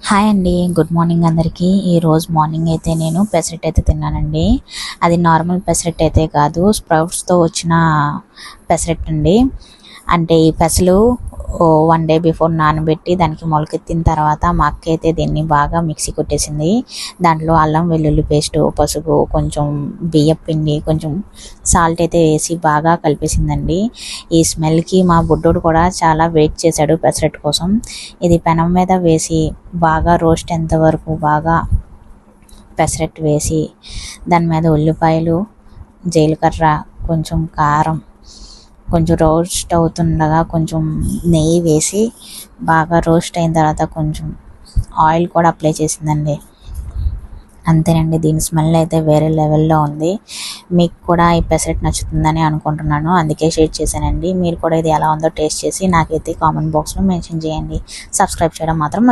Hi అండి, good morning అందరికీ. ఈరోజు మార్నింగ్ అయితే నేను పెసరట్ అయితే తిన్నానండి. అది నార్మల్ పెసరట్ అయితే కాదు, స్ప్రౌట్స్తో వచ్చిన పెసరట్ అండి. అంటే ఈ పెసలు 1 డే బిఫోర్ నానబెట్టి దానికి మొలకెత్తిన తర్వాత మా అక్క అయితే దీన్ని బాగా మిక్సీ కొట్టేసింది. దాంట్లో అల్లం వెల్లుల్లి పేస్టు, పసుపు, కొంచెం బియ్యం పిండి, కొంచెం సాల్ట్ అయితే వేసి బాగా కలిపేసిందండి. ఈ స్మెల్కి మా బుడ్డోడు కూడా చాలా వెయిట్ చేశాడు పెసరట్ కోసం. ఇది పెనం మీద వేసి బాగా రోస్ట్ ఎంతవరకు బాగా పెసరట్ వేసి దాని మీద ఉల్లిపాయలు, జీలకర్ర, కొంచెం కారం, కొంచెం రోస్ట్ అవుతుండగా కొంచెం నెయ్యి వేసి బాగా రోస్ట్ అయిన తర్వాత కొంచెం ఆయిల్ కూడా అప్లై చేసిందండి. అంతేనండి, దీని స్మెల్ అయితే వేరే లెవెల్లో ఉంది. మీకు కూడా ఈ పెసరట్ నచ్చుతుందని అనుకుంటున్నాను, అందుకే షేర్ చేశానండి. మీరు కూడా ఇది ఎలా ఉందో టేస్ట్ చేసి నాకైతే కామెంట్ బాక్స్లో మెన్షన్ చేయండి. సబ్స్క్రైబ్ చేయడం మాత్రం